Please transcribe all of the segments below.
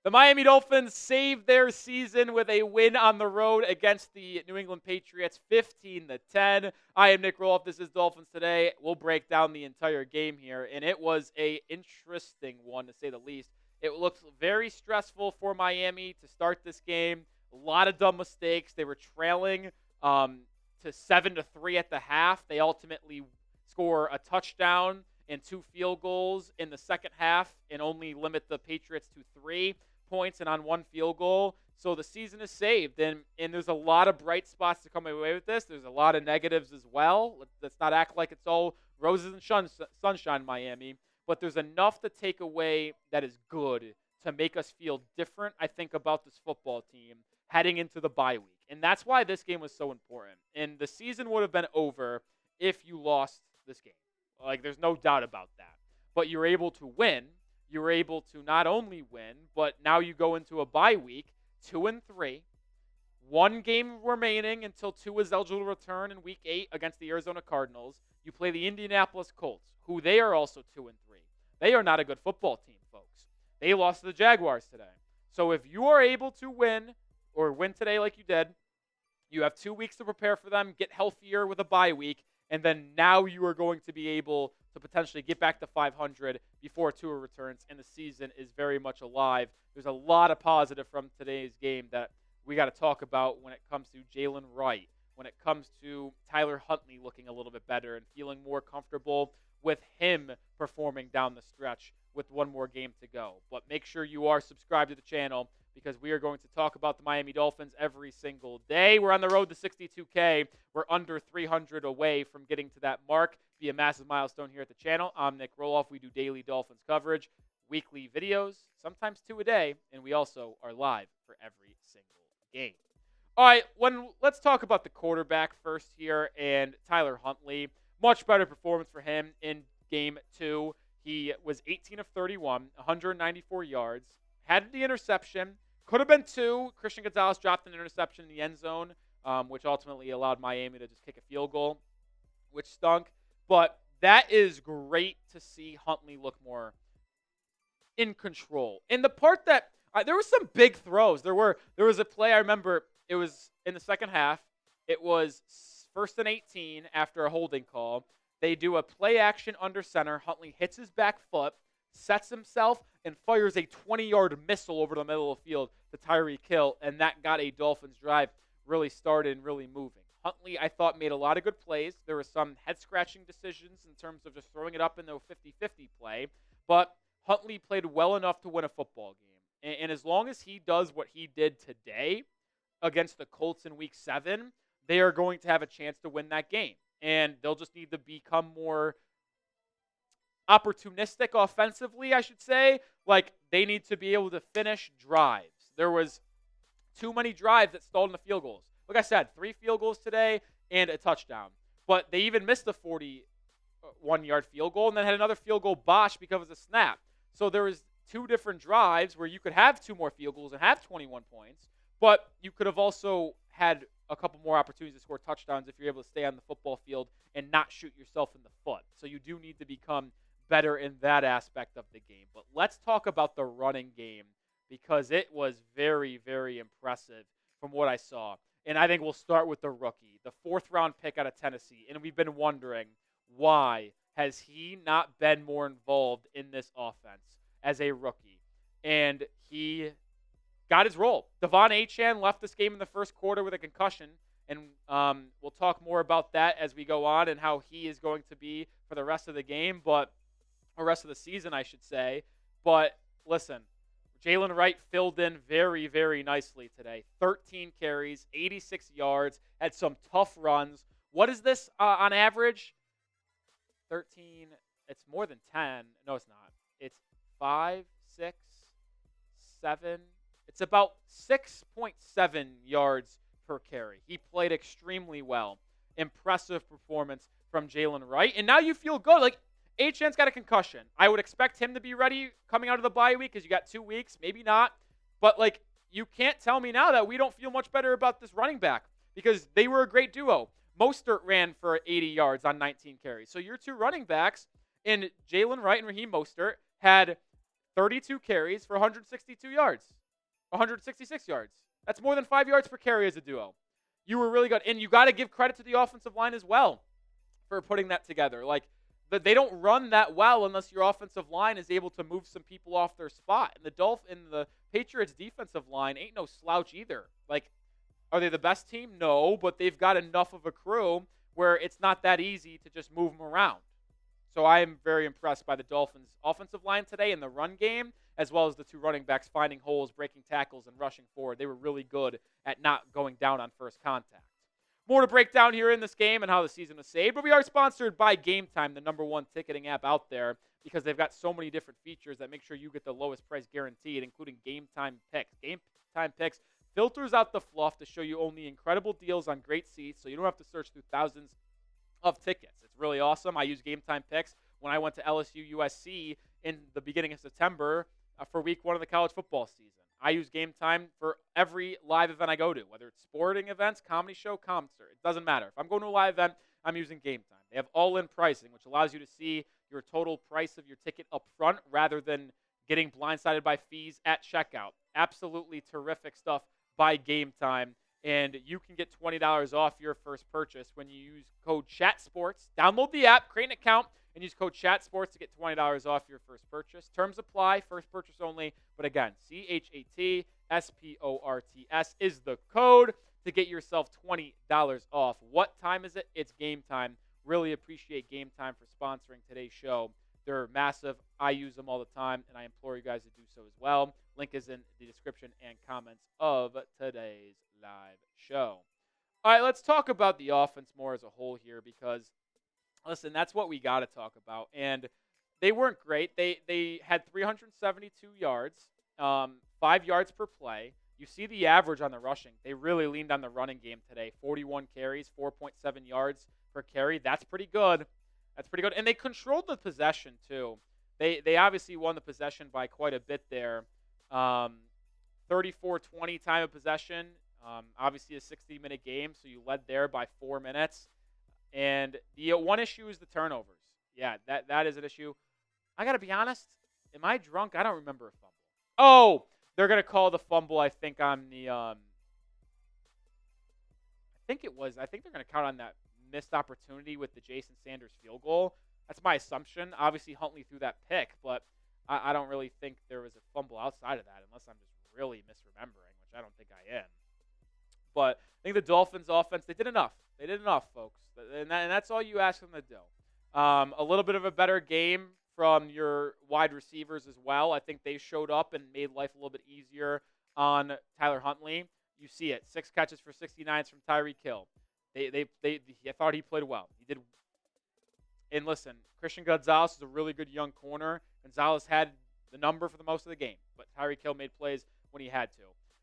The Miami Dolphins saved their season with a win on the road against the New England Patriots, 15-10. I am Nic Rohloff. This is Dolphins Today. We'll break down the entire game here, and it was an interesting one, to say the least. It looked very stressful for Miami to start this game. A lot of dumb mistakes. They were trailing to 7-3 at the half. They ultimately score a touchdown and 2 field goals in the second half and only limit the Patriots to 3 points and on 1 field goal. So the season is saved, and there's a lot of bright spots to come away with this. There's a lot of negatives as well. Let's not act like it's all roses and sunshine in Miami, but there's enough to take away that is good to make us feel different, I think, about this football team heading into the bye week. And that's why this game was so important. And the season would have been over if you lost this game. Like, there's no doubt about that. But you're able to win. You're able to not only win, but now you go into a bye week, 2-3. 1 game remaining until Tua is eligible to return in Week 8 against the Arizona Cardinals. You play the Indianapolis Colts, who they are also 2-3. They are not a good football team, folks. They lost to the Jaguars today. So if you are able to win, or win today like you did, you have 2 weeks to prepare for them, get healthier with a bye week, and then now you are going to be able to potentially get back to 500 before Tua returns, and the season is very much alive. There's a lot of positive from today's game that we got to talk about when it comes to Jalen Wright, when it comes to Tyler Huntley looking a little bit better and feeling more comfortable with him performing down the stretch with 1 more game to go. But make sure you are subscribed to the channel, because we are going to talk about the Miami Dolphins every single day. We're on the road to 62K. We're under 300 away from getting to that mark. Be a massive milestone here at the channel. I'm Nic Rohloff. We do daily Dolphins coverage, weekly videos, sometimes 2 a day, and we also are live for every single game. All right, let's talk about the quarterback first here, and Tyler Huntley. Much better performance for him in Game 2. He was 18 of 31, 194 yards, had the interception. Could have been 2. Christian Gonzalez dropped an interception in the end zone, which ultimately allowed Miami to just kick a field goal, which stunk. But that is great to see Huntley look more in control. And the part that there were some big throws. There was a play I remember. It was in the second half. It was 1st and 18 after a holding call. They do a play action under center. Huntley hits his back foot, sets himself, and fires a 20-yard missile over the middle of the field to Tyreek Hill, and that got a Dolphins drive really started and really moving. Huntley, I thought, made a lot of good plays. There were some head-scratching decisions in terms of just throwing it up in the 50-50 play, but Huntley played well enough to win a football game. And as long as he does what he did today against the Colts in Week 7, they are going to have a chance to win that game. And they'll just need to become more opportunistic offensively, I should say. Like, they need to be able to finish drives. There was too many drives that stalled in the field goals. Like I said, 3 field goals today and a touchdown. But they even missed a 41-yard field goal and then had another field goal botched because of a snap. So there was 2 different drives where you could have 2 more field goals and have 21 points, but you could have also had a couple more opportunities to score touchdowns if you're able to stay on the football field and not shoot yourself in the foot. So you do need to become better in that aspect of the game. But let's talk about the running game, because it was very, very impressive from what I saw. And I think we'll start with the rookie, the 4th-round pick out of Tennessee. And we've been wondering, why has he not been more involved in this offense as a rookie? And he got his role. Achane left this game in the first quarter with a concussion, and we'll talk more about that as we go on and how he is going to be for the rest of the game, or rest of the season, I should say. But listen, Jalen Wright filled in very, very nicely today. 13 carries, 86 yards, had some tough runs. What is this on average? 13. It's more than 10. No, it's not. It's 5, 6, 7. It's about 6.7 yards per carry. He played extremely well. Impressive performance from Jalen Wright. And now you feel good. Like, Achane's got a concussion. I would expect him to be ready coming out of the bye week because you got 2 weeks. Maybe not. But, like, you can't tell me now that we don't feel much better about this running back, because they were a great duo. Mostert ran for 80 yards on 19 carries. So your 2 running backs in Jalen Wright and Raheem Mostert had 32 carries for 162 yards, 166 yards. That's more than 5 yards per carry as a duo. You were really good. And you got to give credit to the offensive line as well for putting that together. Like, they don't run that well unless your offensive line is able to move some people off their spot. And the Patriots defensive line ain't no slouch either. Like, are they the best team? No, but they've got enough of a crew where it's not that easy to just move them around. So I am very impressed by the Dolphins' offensive line today in the run game, as well as the two running backs finding holes, breaking tackles, and rushing forward. They were really good at not going down on first contact. More to break down here in this game and how the season was saved, but we are sponsored by Game Time, the #1 ticketing app out there, because they've got so many different features that make sure you get the lowest price guaranteed, including Game Time Picks. Game Time Picks filters out the fluff to show you only incredible deals on great seats, so you don't have to search through thousands of tickets. It's really awesome. I use Game Time Picks when I went to LSU USC in the beginning of September for week 1 of the college football season. I use Game Time for every live event I go to, whether it's sporting events, comedy show, concert. It doesn't matter. If I'm going to a live event, I'm using Game Time. They have all-in pricing, which allows you to see your total price of your ticket up front rather than getting blindsided by fees at checkout. Absolutely terrific stuff by Game Time. And you can get $20 off your first purchase when you use code ChatSports. Download the app, create an account, and use code ChatSports to get $20 off your first purchase. Terms apply, first purchase only. But again, ChatSports is the code to get yourself $20 off. What time is it? It's Game Time. Really appreciate Game Time for sponsoring today's show. They're massive. I use them all the time, and I implore you guys to do so as well. Link is in the description and comments of today's live show. All right, let's talk about the offense more as a whole here because, listen, that's what we got to talk about. And they weren't great. They had 372 yards, 5 yards per play. You see the average on the rushing. They really leaned on the running game today. 41 carries, 4.7 yards per carry. That's pretty good. That's pretty good. And they controlled the possession, too. They obviously won the possession by quite a bit there. 34-20 time of possession. Obviously a 60-minute game, so you led there by 4 minutes. And the one issue is the turnovers. Yeah, that is an issue. I got to be honest. Am I drunk? I don't remember a fumble. Oh, they're going to call the fumble, I think, on the I think they're going to count on that missed opportunity with the Jason Sanders field goal. That's my assumption. Obviously, Huntley threw that pick, but I don't really think there was a fumble outside of that unless I'm just really misremembering, which I don't think I am. But I think the Dolphins' offense, they did enough. They did enough, folks. And that's all you ask them to do. A little bit of a better game from your wide receivers as well. I think they showed up and made life a little bit easier on Tyler Huntley. You see it. 6 catches for 69 from Tyreek Hill. I thought he played well. He did. And listen, Christian Gonzalez is a really good young corner. Gonzalez had the number for the most of the game, but Tyreek Hill made plays when he had to.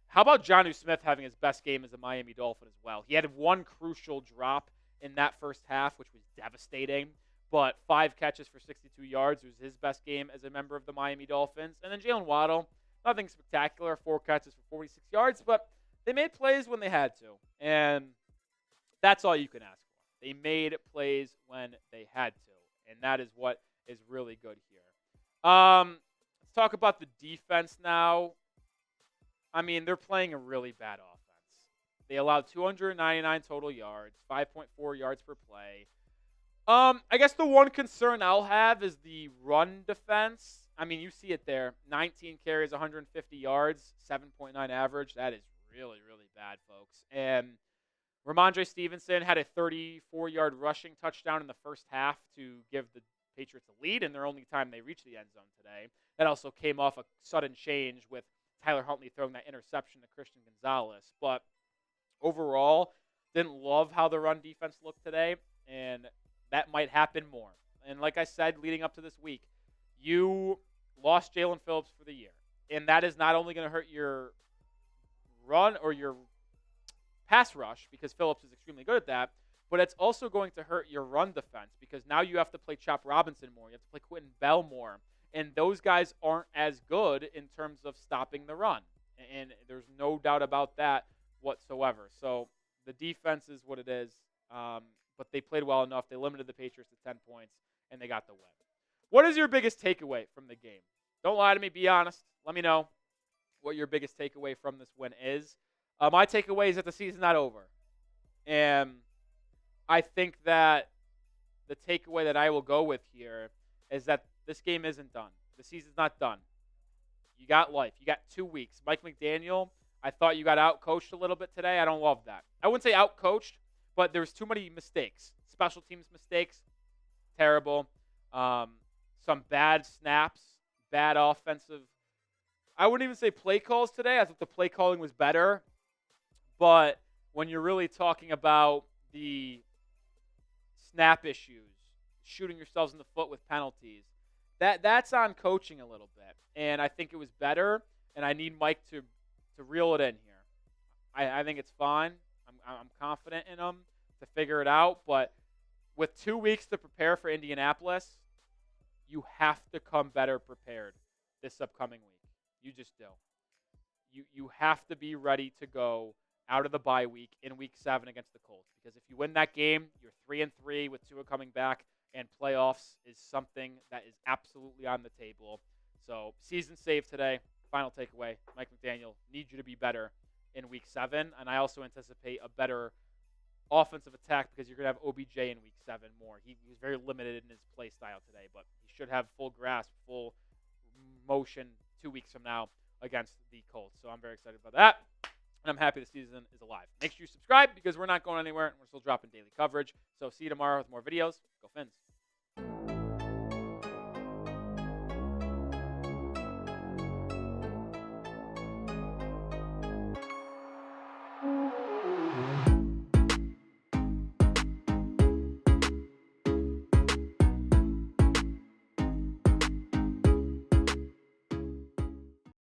How about Jonnu Smith having his best game as a Miami Dolphin as well? He had one crucial drop in that first half, which was devastating, but 5 catches for 62 yards was his best game as a member of the Miami Dolphins. And then Jalen Waddle, nothing spectacular, 4 catches for 46 yards, but they made plays when they had to, and that's all you can ask for. They made plays when they had to, and that is what is really good here. Let's talk about the defense now. I mean, they're playing a really bad offense. They allowed 299 total yards, 5.4 yards per play. I guess the one concern I'll have is the run defense. I mean, you see it there. 19 carries, 150 yards, 7.9 average. That is really, really bad, folks. And Ramondre Stevenson had a 34-yard rushing touchdown in the first half to give the Patriots a lead, and their only time they reached the end zone today. That also came off a sudden change with Tyler Huntley throwing that interception to Christian Gonzalez. But overall, didn't love how the run defense looked today, and that might happen more. And like I said, leading up to this week, you lost Jalen Phillips for the year. And that is not only going to hurt your run or your pass rush, because Phillips is extremely good at that, but it's also going to hurt your run defense because now you have to play Chop Robinson more. You have to play Quentin Bell more. And those guys aren't as good in terms of stopping the run. And there's no doubt about that whatsoever. So the defense is what it is. But they played well enough. They limited the Patriots to 10 points, and they got the win. What is your biggest takeaway from the game? Don't lie to me. Be honest. Let me know what your biggest takeaway from this win is. My takeaway is that the season's not over. And I think that the takeaway that I will go with here is that this game isn't done. The season's not done. You got life. You got 2 weeks. Mike McDaniel, I thought you got out-coached a little bit today. I don't love that. I wouldn't say out-coached, but there was too many mistakes. Special teams mistakes, terrible. Some bad snaps, bad offensive. I wouldn't even say play calls today. I think the play calling was better. But when you're really talking about the snap issues, shooting yourselves in the foot with penalties, that's on coaching a little bit. And I think it was better, and I need Mike to reel it in here. I think it's fine. I'm confident in him to figure it out. But with 2 weeks to prepare for Indianapolis, you have to come better prepared this upcoming week. You just do. You have to be ready to go out of the bye week in Week 7 against the Colts. Because if you win that game, you're 3-3 with Tua coming back, and playoffs is something that is absolutely on the table. So season save today. Final takeaway, Mike McDaniel needs you to be better in Week 7, and I also anticipate a better offensive attack because you're going to have OBJ in Week 7 more. He was very limited in his play style today, but he should have full grasp, full motion 2 weeks from now against the Colts. So I'm very excited about that, and I'm happy the season is alive. Make sure you subscribe because we're not going anywhere, and we're still dropping daily coverage. So see you tomorrow with more videos. Go Fins.